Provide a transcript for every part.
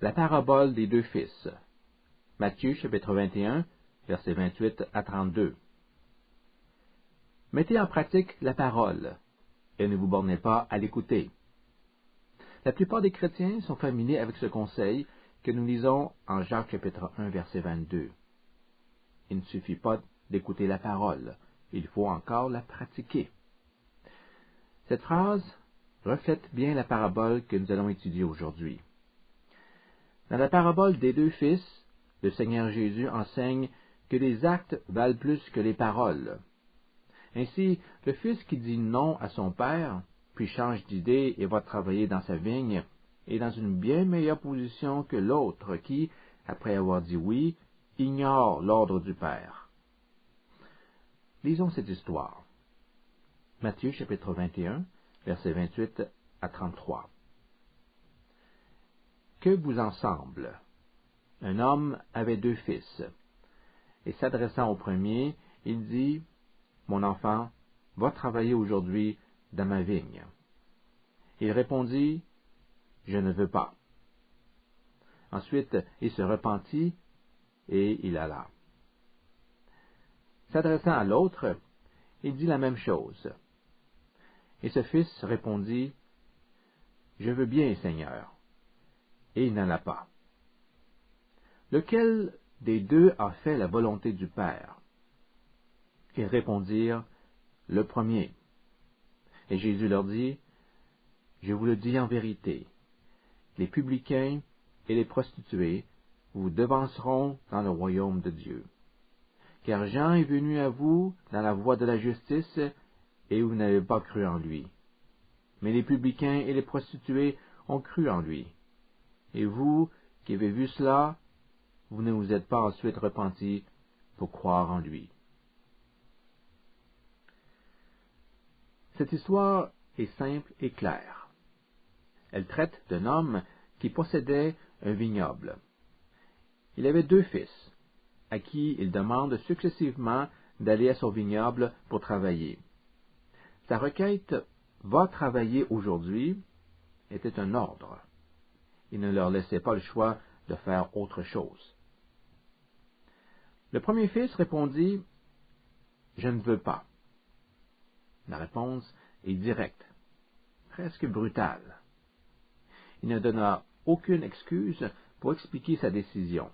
La parabole des deux fils. Matthieu chapitre 21, versets 28 à 32. Mettez en pratique la parole, et ne vous bornez pas à l'écouter. La plupart des chrétiens sont familiers avec ce conseil que nous lisons en Jacques chapitre 1, verset 22. Il ne suffit pas d'écouter la parole, il faut encore la pratiquer. Cette phrase reflète bien la parabole que nous allons étudier aujourd'hui. Dans la parabole des deux fils, le Seigneur Jésus enseigne que les actes valent plus que les paroles. Ainsi, le fils qui dit non à son père, puis change d'idée et va travailler dans sa vigne, est dans une bien meilleure position que l'autre qui, après avoir dit oui, ignore l'ordre du père. Lisons cette histoire. Matthieu chapitre 21, versets 28 à 33. Que vous en semble? Un homme avait deux fils, et s'adressant au premier, il dit, « Mon enfant, va travailler aujourd'hui dans ma vigne. » Il répondit, « Je ne veux pas. » Ensuite, il se repentit, et il alla. S'adressant à l'autre, il dit la même chose. Et ce fils répondit, « Je veux bien, Seigneur. » Et il n'alla pas. Lequel des deux a fait la volonté du Père? Ils répondirent, le premier. Et Jésus leur dit, je vous le dis en vérité, les publicains et les prostituées vous devanceront dans le royaume de Dieu. Car Jean est venu à vous dans la voie de la justice, et vous n'avez pas cru en lui. Mais les publicains et les prostituées ont cru en lui. Et vous, qui avez vu cela, vous ne vous êtes pas ensuite repentis pour croire en lui. Cette histoire est simple et claire. Elle traite d'un homme qui possédait un vignoble. Il avait deux fils, à qui il demande successivement d'aller à son vignoble pour travailler. Sa requête « Va travailler aujourd'hui » était un ordre. Il ne leur laissait pas le choix de faire autre chose. Le premier fils répondit « Je ne veux pas ». La réponse est directe, presque brutale. Il ne donna aucune excuse pour expliquer sa décision.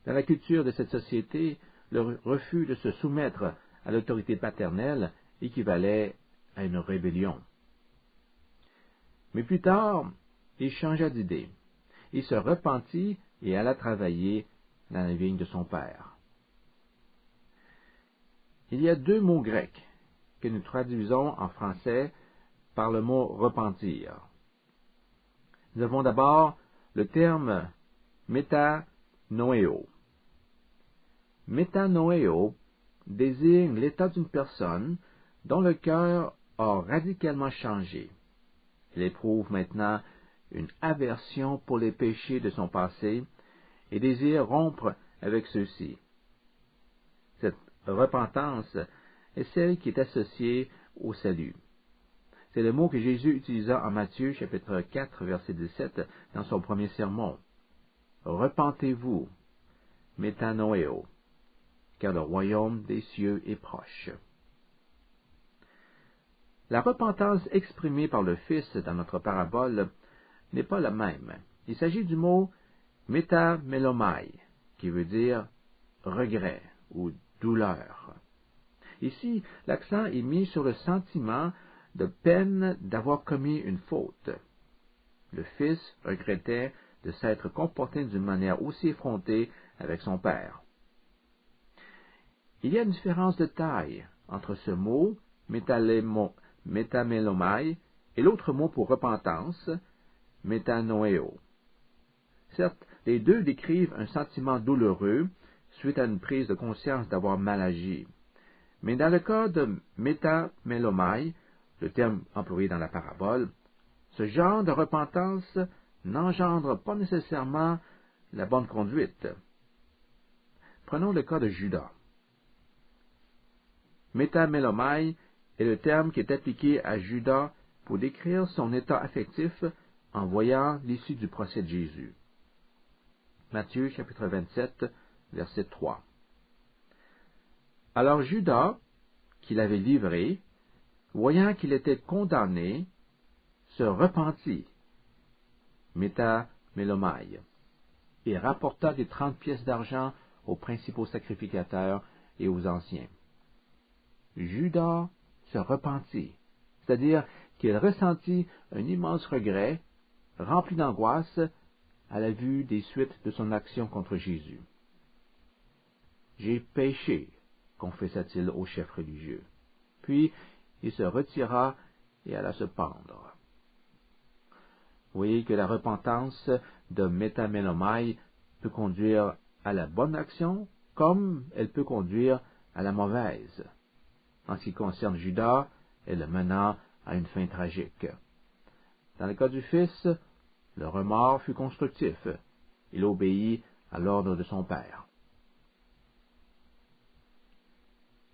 Dans la culture de cette société, le refus de se soumettre à l'autorité paternelle équivalait à une rébellion. Mais plus tard, il changea d'idée. Il se repentit et alla travailler dans la vigne de son père. Il y a deux mots grecs que nous traduisons en français par le mot repentir. Nous avons d'abord le terme métanoéo. Métanoéo désigne l'état d'une personne dont le cœur a radicalement changé. Elle éprouve maintenant une aversion pour les péchés de son passé et désire rompre avec ceux-ci. Cette repentance est celle qui est associée au salut. C'est le mot que Jésus utilisa en Matthieu chapitre 4, verset 17, dans son premier sermon. Repentez-vous, métanoéo, car le royaume des cieux est proche. La repentance exprimée par le Fils dans notre parabole n'est pas la même. Il s'agit du mot métamélomai, qui veut dire regret ou douleur. Ici, l'accent est mis sur le sentiment de peine d'avoir commis une faute. Le fils regrettait de s'être comporté d'une manière aussi effrontée avec son père. Il y a une différence de taille entre ce mot, métamélomai, et l'autre mot pour repentance, métanoéo. Certes, les deux décrivent un sentiment douloureux suite à une prise de conscience d'avoir mal agi. Mais dans le cas de métamélomai, le terme employé dans la parabole, ce genre de repentance n'engendre pas nécessairement la bonne conduite. Prenons le cas de Judas. Métamélomai est le terme qui est appliqué à Judas pour décrire son état affectif en voyant l'issue du procès de Jésus. Matthieu chapitre 27, verset 3. Alors Judas, qui l'avait livré, voyant qu'il était condamné, se repentit, métamélomai, et rapporta des 30 pièces d'argent aux principaux sacrificateurs et aux anciens. Judas se repentit, c'est-à-dire qu'il ressentit un immense regret, rempli d'angoisse, à la vue des suites de son action contre Jésus. « J'ai péché », confessa-t-il au chef religieux. Puis il se retira et alla se pendre. Vous voyez que la repentance de métamélomai peut conduire à la bonne action, comme elle peut conduire à la mauvaise. En ce qui concerne Judas, elle le mena à une fin tragique. Dans le cas du fils, le remords fut constructif. Il obéit à l'ordre de son père.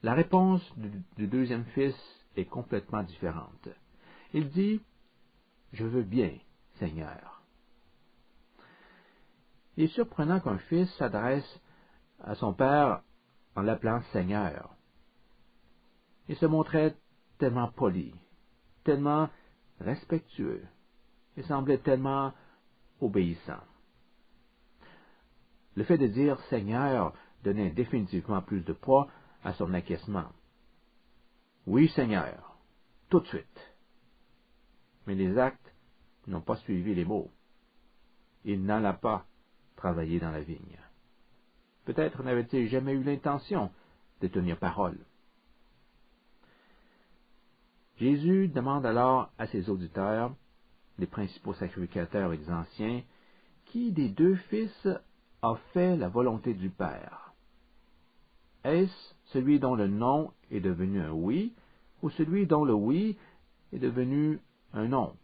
La réponse du deuxième fils est complètement différente. Il dit « Je veux bien, Seigneur ». Il est surprenant qu'un fils s'adresse à son père en l'appelant Seigneur. Il se montrait tellement poli, tellement respectueux, il semblait tellement obéissant. Le fait de dire Seigneur donnait définitivement plus de poids à son acquiescement. Oui, Seigneur, tout de suite. Mais les actes n'ont pas suivi les mots. Il n'alla pas travailler dans la vigne. Peut-être n'avait-il jamais eu l'intention de tenir parole. Jésus demande alors à ses auditeurs, les principaux sacrificateurs et les anciens, qui des deux fils a fait la volonté du Père? Est-ce celui dont le non est devenu un oui, ou celui dont le oui est devenu un non?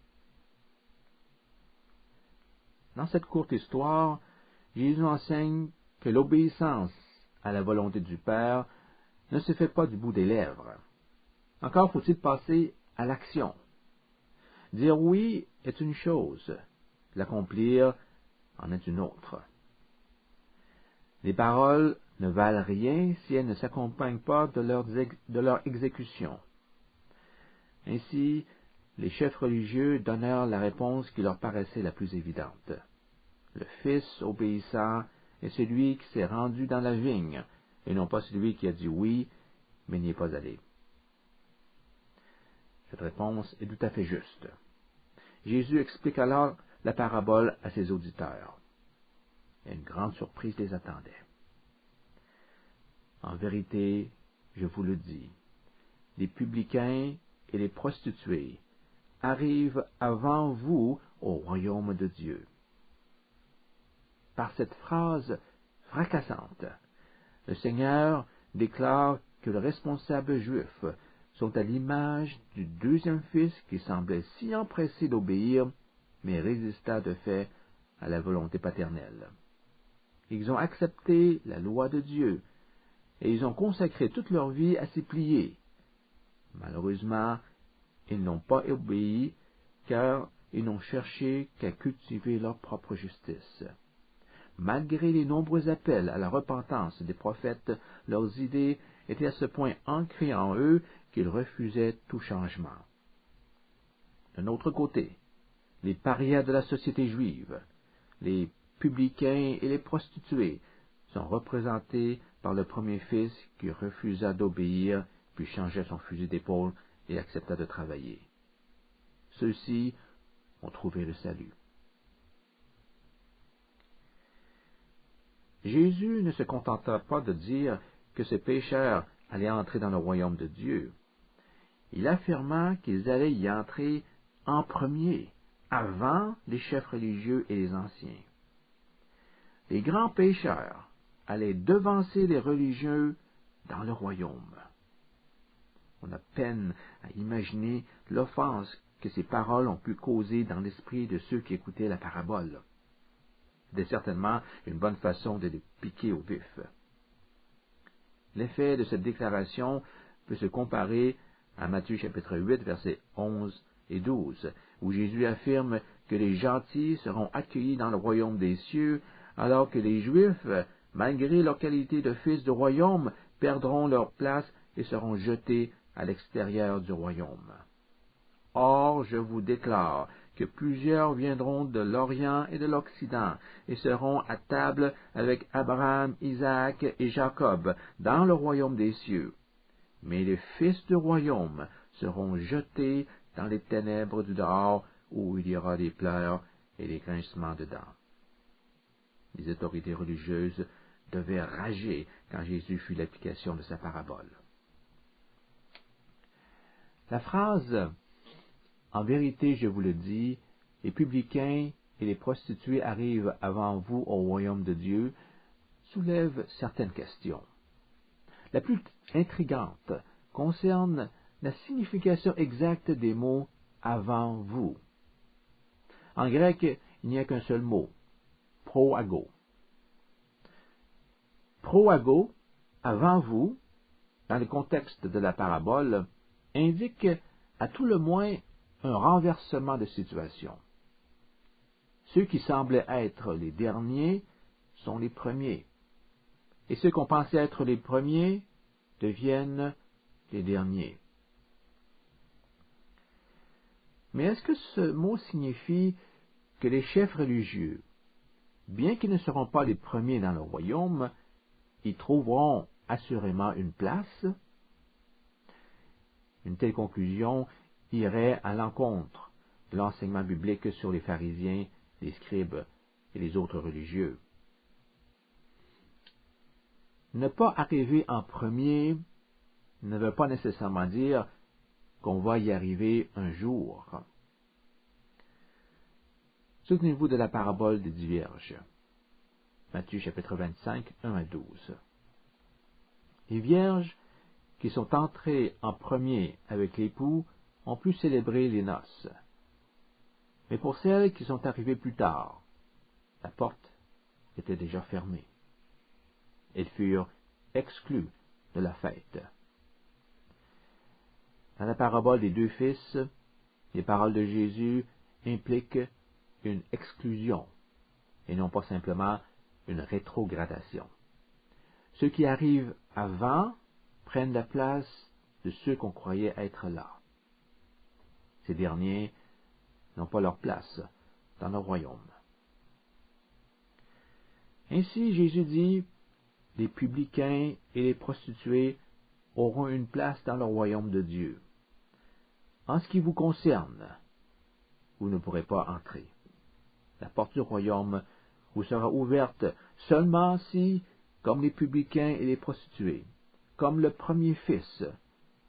Dans cette courte histoire, Jésus enseigne que l'obéissance à la volonté du Père ne se fait pas du bout des lèvres. Encore faut-il passer à l'action. Dire oui est une chose, l'accomplir en est une autre. Les paroles ne valent rien si elles ne s'accompagnent pas de leur exécution. Ainsi, les chefs religieux donnèrent la réponse qui leur paraissait la plus évidente. Le Fils obéissant est celui qui s'est rendu dans la vigne, et non pas celui qui a dit oui, mais n'y est pas allé. Cette réponse est tout à fait juste. Jésus explique alors la parabole à ses auditeurs. Et une grande surprise les attendait. En vérité, je vous le dis, les publicains et les prostituées arrivent avant vous au royaume de Dieu. Par cette phrase fracassante, le Seigneur déclare que les responsables juifs sont à l'image du deuxième fils qui semblait si empressé d'obéir, mais résista de fait à la volonté paternelle. Ils ont accepté la loi de Dieu, et ils ont consacré toute leur vie à s'y plier. Malheureusement, ils n'ont pas obéi, car ils n'ont cherché qu'à cultiver leur propre justice. Malgré les nombreux appels à la repentance des prophètes, leurs idées étaient à ce point ancrées en eux qu'ils refusaient tout changement. D'un autre côté, les parias de la société juive, les publicains et les prostituées sont représentés par le premier fils qui refusa d'obéir, puis changea son fusil d'épaule et accepta de travailler. Ceux-ci ont trouvé le salut. Jésus ne se contenta pas de dire que ces pécheurs allaient entrer dans le royaume de Dieu. Il affirma qu'ils allaient y entrer en premier, avant les chefs religieux et les anciens. Les grands pécheurs allaient devancer les religieux dans le royaume. On a peine à imaginer l'offense que ces paroles ont pu causer dans l'esprit de ceux qui écoutaient la parabole. C'était certainement une bonne façon de les piquer au vif. L'effet de cette déclaration peut se comparer à Matthieu chapitre 8, versets 11 et 12, où Jésus affirme que les gentils seront accueillis dans le royaume des cieux, alors que les Juifs, malgré leur qualité de fils du royaume, perdront leur place et seront jetés à l'extérieur du royaume. Or, je vous déclare que plusieurs viendront de l'Orient et de l'Occident et seront à table avec Abraham, Isaac et Jacob dans le royaume des cieux. Mais les fils du royaume seront jetés dans les ténèbres du dehors, où il y aura des pleurs et des grincements de dents. Les autorités religieuses devaient rager quand Jésus fit l'application de sa parabole. La phrase « En vérité, je vous le dis, les publicains et les prostituées arrivent avant vous au royaume de Dieu » soulève certaines questions. La plus intrigante concerne la signification exacte des mots « avant vous ». En grec, il n'y a qu'un seul mot, proago. Proago, avant vous, dans le contexte de la parabole, indique à tout le moins un renversement de situation. Ceux qui semblaient être les derniers sont les premiers, et ceux qu'on pensait être les premiers deviennent les derniers. Mais est-ce que ce mot signifie que les chefs religieux, bien qu'ils ne seront pas les premiers dans le royaume, y trouveront assurément une place? Une telle conclusion irait à l'encontre de l'enseignement biblique sur les pharisiens, les scribes et les autres religieux. Ne pas arriver en premier ne veut pas nécessairement dire qu'on va y arriver un jour. Souvenez-vous de la parabole des 10 vierges. Matthieu chapitre 25, 1 à 12. Les vierges qui sont entrées en premier avec l'époux ont pu célébrer les noces. Mais pour celles qui sont arrivées plus tard, la porte était déjà fermée. Elles furent exclues de la fête. Dans la parabole des 2 fils, les paroles de Jésus impliquent une exclusion et non pas simplement une rétrogradation. Ceux qui arrivent avant prennent la place de ceux qu'on croyait être là. Ces derniers n'ont pas leur place dans le royaume. Ainsi, Jésus dit, les publicains et les prostituées auront une place dans le royaume de Dieu. En ce qui vous concerne, vous ne pourrez pas entrer. La porte du royaume vous sera ouverte seulement si, comme les publicains et les prostituées, comme le premier fils,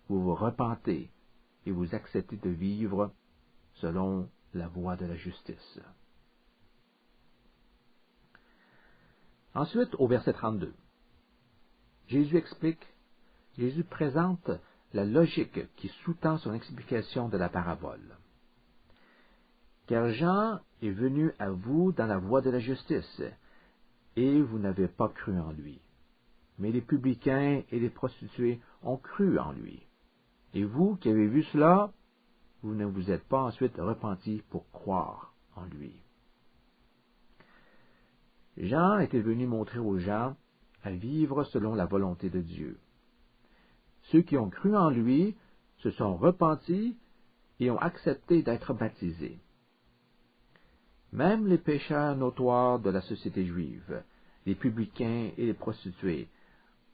vous vous repentez et vous acceptez de vivre selon la voie de la justice. Ensuite, au verset 32, Jésus présente la logique qui sous-tend son explication de la parabole. Car Jean est venu à vous dans la voie de la justice, et vous n'avez pas cru en lui. Mais les publicains et les prostituées ont cru en lui. Et vous qui avez vu cela, vous ne vous êtes pas ensuite repentis pour croire en lui. Jean était venu montrer aux gens à vivre selon la volonté de Dieu. Ceux qui ont cru en lui se sont repentis et ont accepté d'être baptisés. Même les pécheurs notoires de la société juive, les publicains et les prostituées,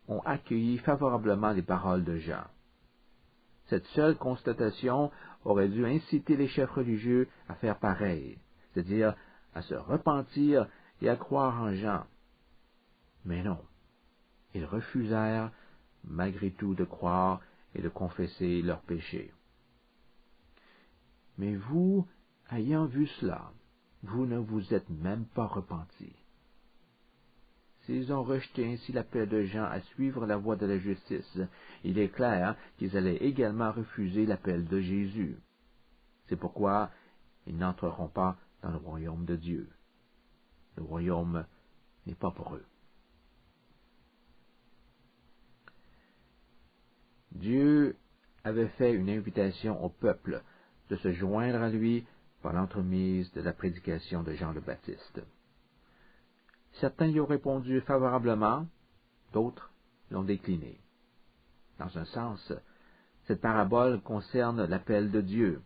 ont accueilli favorablement les paroles de Jean. Cette seule constatation aurait dû inciter les chefs religieux à faire pareil, c'est-à-dire à se repentir et à croire en Jean. Mais non, ils refusèrent malgré tout de croire et de confesser leurs péchés. Mais vous, ayant vu cela, vous ne vous êtes même pas repentis. S'ils ont rejeté ainsi l'appel de Jean à suivre la voie de la justice, il est clair qu'ils allaient également refuser l'appel de Jésus. C'est pourquoi ils n'entreront pas dans le royaume de Dieu. Le royaume n'est pas pour eux. Dieu avait fait une invitation au peuple de se joindre à lui par l'entremise de la prédication de Jean le Baptiste. Certains y ont répondu favorablement, d'autres l'ont décliné. Dans un sens, cette parabole concerne l'appel de Dieu,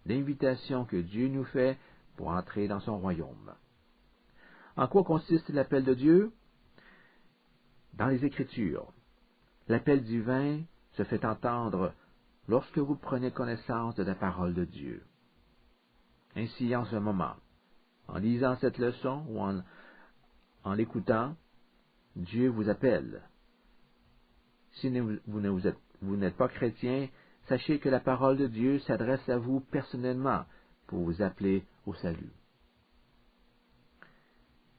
l'invitation que Dieu nous fait pour entrer dans son royaume. En quoi consiste l'appel de Dieu? Dans les Écritures, l'appel divin se fait entendre lorsque vous prenez connaissance de la parole de Dieu. Ainsi, en ce moment, en lisant cette leçon ou en l'écoutant, Dieu vous appelle. Si vous n'êtes pas chrétien, sachez que la parole de Dieu s'adresse à vous personnellement pour vous appeler au salut.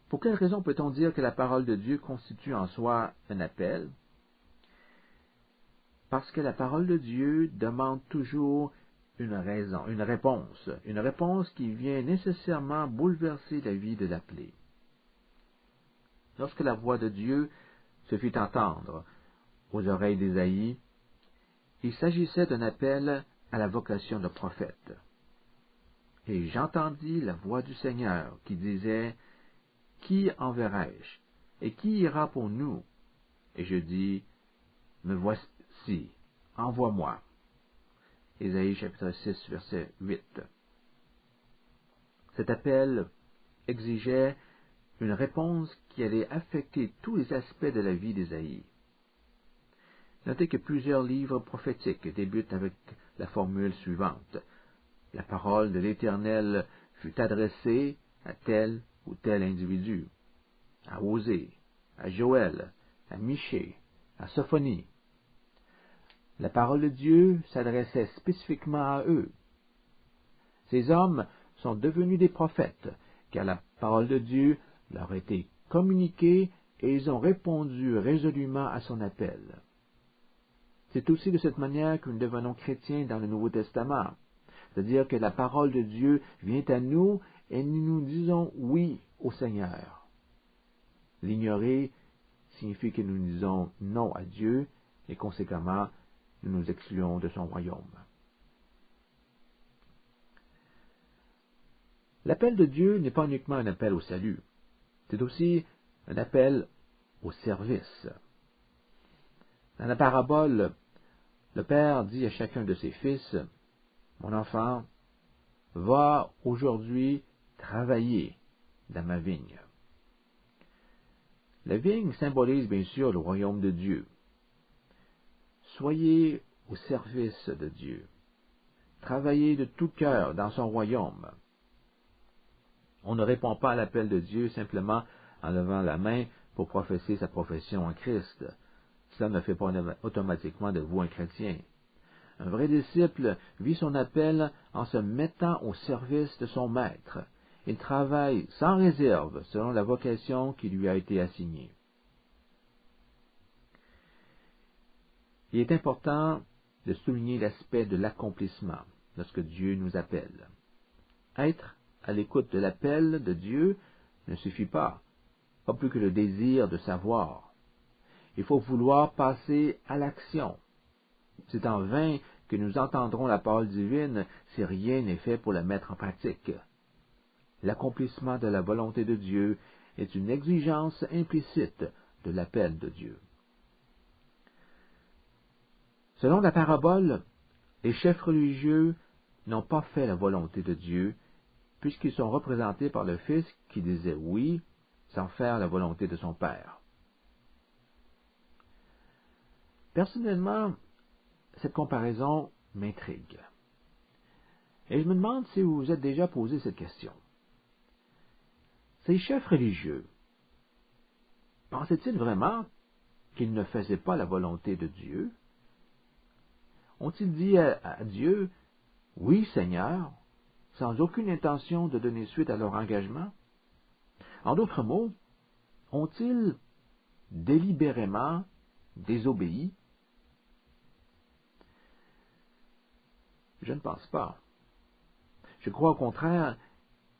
Pour quelle raison peut-on dire que la parole de Dieu constitue en soi un appel? Parce que la parole de Dieu demande toujours une raison, une réponse qui vient nécessairement bouleverser la vie de l'appelé. Lorsque la voix de Dieu se fit entendre aux oreilles d'Ésaïe, il s'agissait d'un appel à la vocation de prophète. Et j'entendis la voix du Seigneur qui disait, « Qui enverrai-je? Et qui ira pour nous? » Et je dis, « Me voici, envoie-moi. » Ésaïe chapitre 6, verset 8. Cet appel exigeait une réponse qui allait affecter tous les aspects de la vie d'Ésaïe. Notez que plusieurs livres prophétiques débutent avec la formule suivante. La parole de l'Éternel fut adressée à tel ou tel individu, à Osée, à Joël, à Michée, à Sophonie. La parole de Dieu s'adressait spécifiquement à eux. Ces hommes sont devenus des prophètes, car la parole de Dieu leur a été communiquée et ils ont répondu résolument à son appel. C'est aussi de cette manière que nous devenons chrétiens dans le Nouveau Testament, c'est-à-dire que la parole de Dieu vient à nous et nous nous disons oui au Seigneur. L'ignorer signifie que nous disons non à Dieu et conséquemment nous nous excluons de son royaume. L'appel de Dieu n'est pas uniquement un appel au salut, c'est aussi un appel au service. Dans la parabole, le Père dit à chacun de ses fils, « Mon enfant, va aujourd'hui travailler dans ma vigne. » La vigne symbolise bien sûr le royaume de Dieu. Soyez au service de Dieu. Travaillez de tout cœur dans son royaume. On ne répond pas à l'appel de Dieu simplement en levant la main pour professer sa profession en Christ. Cela ne fait pas automatiquement de vous un chrétien. Un vrai disciple vit son appel en se mettant au service de son maître. Il travaille sans réserve selon la vocation qui lui a été assignée. Il est important de souligner l'aspect de l'accomplissement lorsque Dieu nous appelle. Être à l'écoute de l'appel de Dieu ne suffit pas plus que le désir de savoir. Il faut vouloir passer à l'action. C'est en vain que nous entendrons la parole divine si rien n'est fait pour la mettre en pratique. L'accomplissement de la volonté de Dieu est une exigence implicite de l'appel de Dieu. Selon la parabole, les chefs religieux n'ont pas fait la volonté de Dieu, puisqu'ils sont représentés par le Fils qui disait oui sans faire la volonté de son Père. Personnellement, cette comparaison m'intrigue. Et je me demande si vous vous êtes déjà posé cette question. Ces chefs religieux, pensaient-ils vraiment qu'ils ne faisaient pas la volonté de Dieu? Ont-ils dit à Dieu, « Oui, Seigneur », sans aucune intention de donner suite à leur engagement? En d'autres mots, ont-ils délibérément désobéi? Je ne pense pas. Je crois au contraire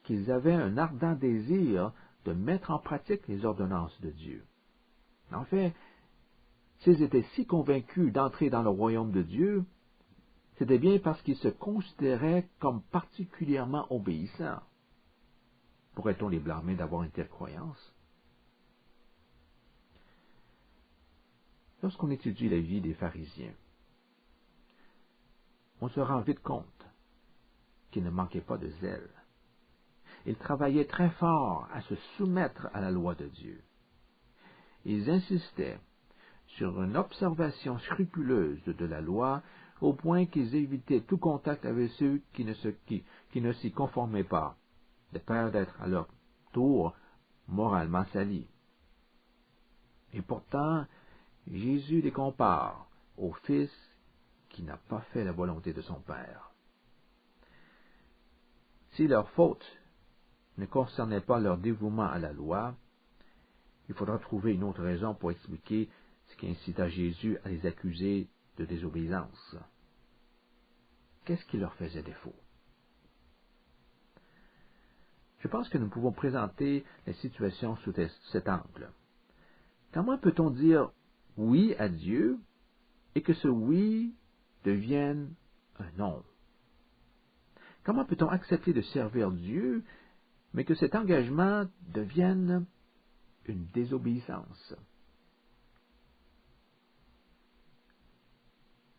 qu'ils avaient un ardent désir de mettre en pratique les ordonnances de Dieu. En fait, s'ils étaient si convaincus d'entrer dans le royaume de Dieu, c'était bien parce qu'ils se considéraient comme particulièrement obéissants. Pourrait-on les blâmer d'avoir une telle croyance? Lorsqu'on étudie la vie des pharisiens, on se rend vite compte qu'ils ne manquaient pas de zèle. Ils travaillaient très fort à se soumettre à la loi de Dieu. Ils insistaient sur une observation scrupuleuse de la loi au point qu'ils évitaient tout contact avec ceux qui ne s'y conformaient pas, de peur d'être à leur tour moralement salis. Et pourtant, Jésus les compare au Fils qui n'a pas fait la volonté de son Père. Si leur faute ne concernait pas leur dévouement à la loi, il faudra trouver une autre raison pour expliquer ce qui incita Jésus à les accuser de désobéissance. Qu'est-ce qui leur faisait défaut? Je pense que nous pouvons présenter la situation sous cet angle. Comment peut-on dire oui à Dieu et que ce oui devienne un non? Comment peut-on accepter de servir Dieu, mais que cet engagement devienne une désobéissance?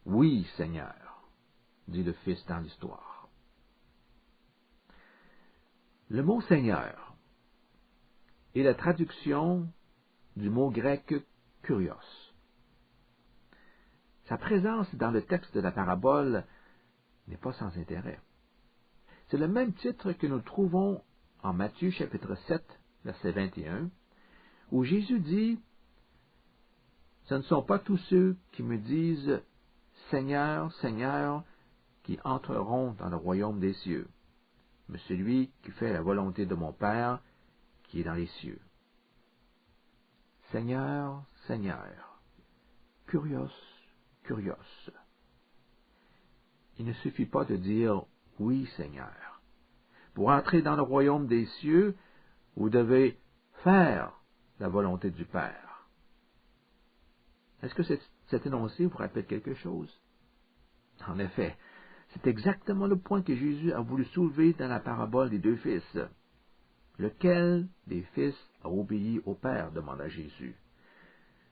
Oui, Seigneur, dit le Fils dans l'histoire. Le mot Seigneur est la traduction du mot grec kurios. Sa présence dans le texte de la parabole n'est pas sans intérêt. C'est le même titre que nous trouvons en Matthieu chapitre 7, verset 21, où Jésus dit « Ce ne sont pas tous ceux qui me disent « Seigneur, Seigneur » qui entreront dans le royaume des cieux, mais celui qui fait la volonté de mon Père qui est dans les cieux. » Seigneur, Seigneur, kurios, kurios. Il ne suffit pas de dire « Oui, Seigneur ». Pour entrer dans le royaume des cieux, vous devez faire la volonté du Père. Est-ce que cet énoncé vous rappelle quelque chose? En effet, c'est exactement le point que Jésus a voulu soulever dans la parabole des deux fils. Lequel des fils a obéi au Père? Demanda Jésus.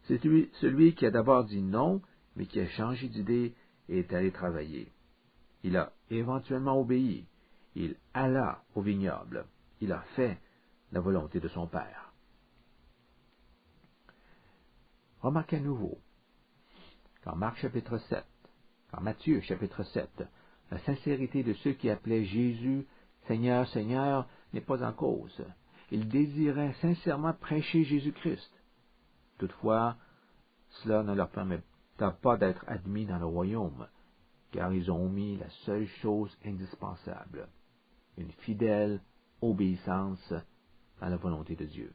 C'est celui qui a d'abord dit non, mais qui a changé d'idée et est allé travailler. Il a éventuellement obéi. Il alla au vignoble. Il a fait la volonté de son Père. Remarquez à nouveau qu'en Marc chapitre 7, en Matthieu chapitre 7, la sincérité de ceux qui appelaient Jésus Seigneur, Seigneur n'est pas en cause. Ils désiraient sincèrement prêcher Jésus-Christ. Toutefois, cela ne leur permettra pas d'être admis dans le royaume, car ils ont omis la seule chose indispensable, une fidèle obéissance à la volonté de Dieu.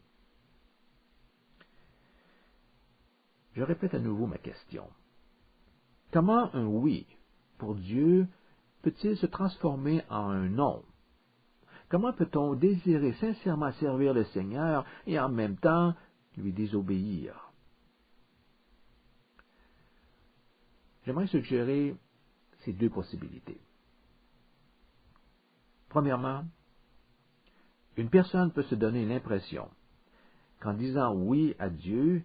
Je répète à nouveau ma question. Comment un oui pour Dieu peut-il se transformer en un non? Comment peut-on désirer sincèrement servir le Seigneur et en même temps lui désobéir? J'aimerais suggérer ces deux possibilités. Premièrement, une personne peut se donner l'impression qu'en disant oui à Dieu,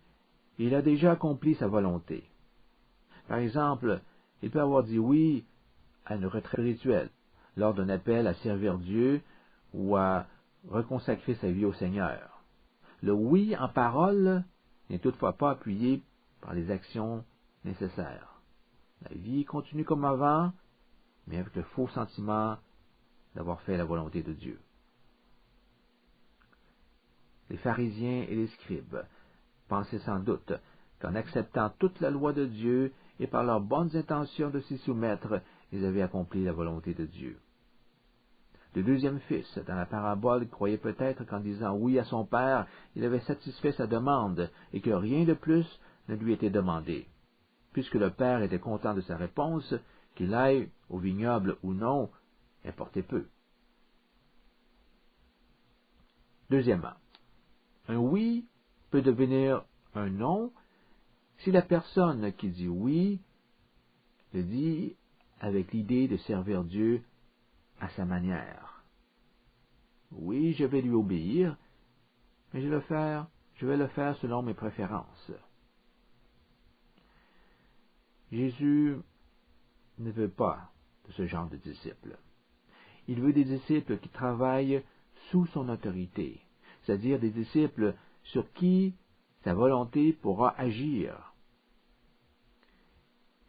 il a déjà accompli sa volonté. Par exemple, il peut avoir dit oui à une retraite spirituelle, lors d'un appel à servir Dieu ou à reconsacrer sa vie au Seigneur. Le oui en parole n'est toutefois pas appuyé par les actions nécessaires. La vie continue comme avant, mais avec le faux sentiment d'avoir fait la volonté de Dieu. Les pharisiens et les scribes pensaient sans doute qu'en acceptant toute la loi de Dieu et par leurs bonnes intentions de s'y soumettre, ils avaient accompli la volonté de Dieu. Le deuxième fils, dans la parabole, croyait peut-être qu'en disant oui à son père, il avait satisfait sa demande et que rien de plus ne lui était demandé. Puisque le père était content de sa réponse, qu'il aille au vignoble ou non, importait peu. Deuxièmement, un oui peut devenir un non si la personne qui dit oui le dit avec l'idée de servir Dieu à sa manière. Oui, je vais lui obéir, mais je vais le faire selon mes préférences. Jésus ne veut pas de ce genre de disciples. Il veut des disciples qui travaillent sous son autorité, c'est-à-dire des disciples sur qui sa volonté pourra agir.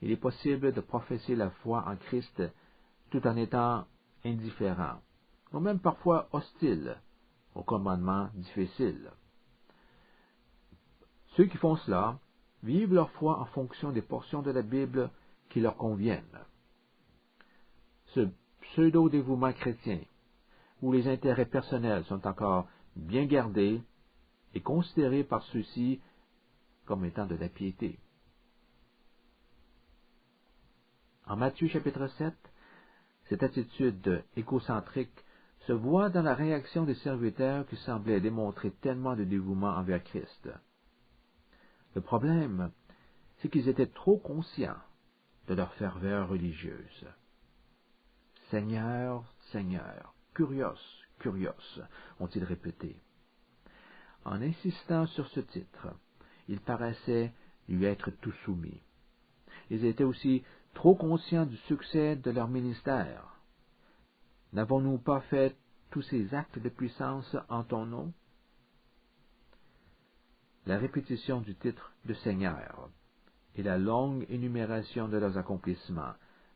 Il est possible de professer la foi en Christ tout en étant indifférent, ou même parfois hostile aux commandements difficiles. Ceux qui font cela vivent leur foi en fonction des portions de la Bible qui leur conviennent. Ce pseudo-dévouement chrétien, où les intérêts personnels sont encore bien gardés, est considéré par ceux-ci comme étant de la piété. En Matthieu chapitre 7, cette attitude égocentrique se voit dans la réaction des serviteurs qui semblaient démontrer tellement de dévouement envers Christ. Le problème, c'est qu'ils étaient trop conscients de leur ferveur religieuse. Seigneur, Seigneur, Kurios, Kurios, ont-ils répété. En insistant sur ce titre, ils paraissaient lui être tout soumis. Ils étaient aussi trop conscients du succès de leur ministère. N'avons-nous pas fait tous ces actes de puissance en ton nom? La répétition du titre de Seigneur et la longue énumération de leurs accomplissements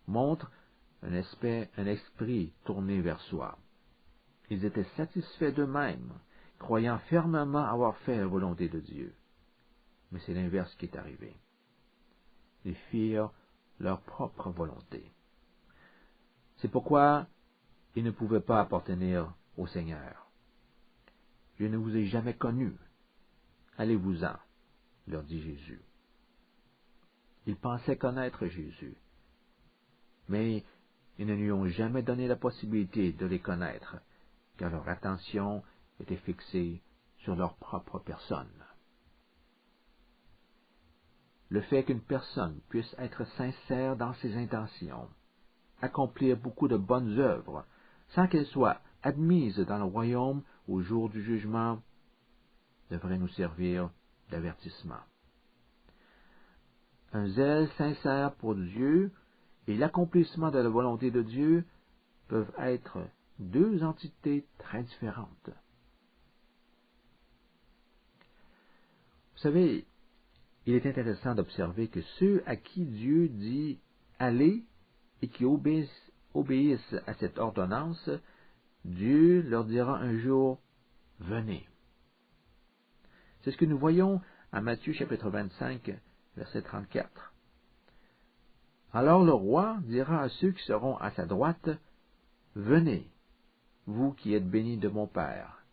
montrent un esprit tourné vers soi. Ils étaient satisfaits d'eux-mêmes, croyant fermement avoir fait la volonté de Dieu. Mais c'est l'inverse qui est arrivé. Ils firent leur propre volonté. C'est pourquoi ils ne pouvaient pas appartenir au Seigneur. Je ne vous ai jamais connus. Allez-vous-en, leur dit Jésus. Ils pensaient connaître Jésus, mais ils ne lui ont jamais donné la possibilité de les connaître, car leur attention était fixée sur leur propre personne. Le fait qu'une personne puisse être sincère dans ses intentions, accomplir beaucoup de bonnes œuvres, sans qu'elle soit admise dans le royaume au jour du jugement, devrait nous servir d'avertissement. Un zèle sincère pour Dieu et l'accomplissement de la volonté de Dieu peuvent être deux entités très différentes. Vous savez, il est intéressant d'observer que ceux à qui Dieu dit « allez » et qui obéissent à cette ordonnance, Dieu leur dira un jour « venez ». C'est ce que nous voyons à Matthieu chapitre 25, verset 34. Alors le roi dira à ceux qui seront à sa droite, « Venez, vous qui êtes bénis de mon Père,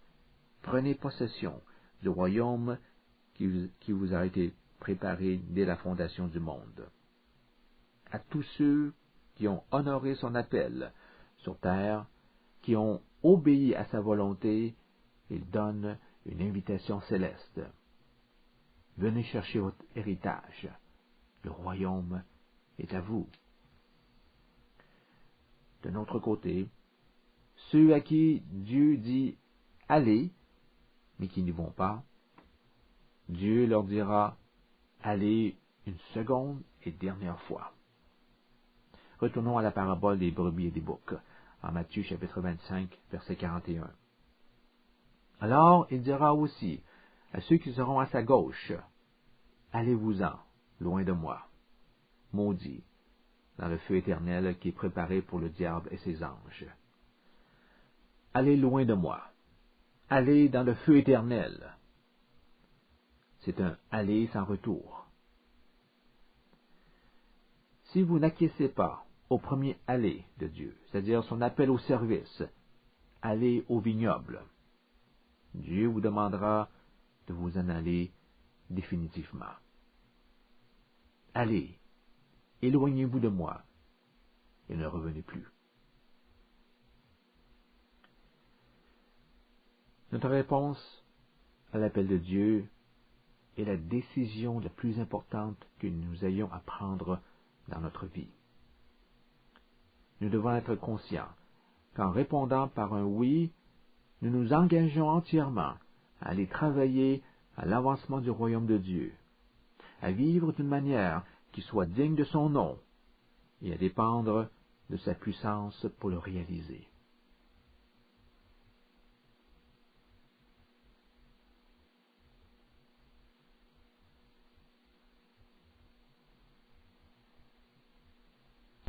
prenez possession du royaume qui vous a été préparé dès la fondation du monde. » À tous ceux qui ont honoré son appel sur terre, qui ont obéi à sa volonté, il donne une invitation céleste. Venez chercher votre héritage. Le royaume est à vous. De notre côté, ceux à qui Dieu dit « allez », mais qui n'y vont pas, Dieu leur dira « allez » une seconde et dernière fois. Retournons à la parabole des brebis et des boucs, en Matthieu chapitre 25, verset 41. Alors il dira aussi à ceux qui seront à sa gauche, « Allez-vous-en, loin de moi, maudits, dans le feu éternel qui est préparé pour le diable et ses anges. » Allez loin de moi, allez dans le feu éternel. C'est un aller sans retour. Si vous n'acquiescez pas au premier aller de Dieu, c'est-à-dire son appel au service, allez au vignoble, Dieu vous demandera de vous en aller définitivement. Allez, éloignez-vous de moi et ne revenez plus. Notre réponse à l'appel de Dieu est la décision la plus importante que nous ayons à prendre dans notre vie. nous devons être conscients qu'en répondant par un oui, nous nous engageons entièrement à aller travailler à l'avancement du royaume de Dieu, à vivre d'une manière qui soit digne de son nom et à dépendre de sa puissance pour le réaliser.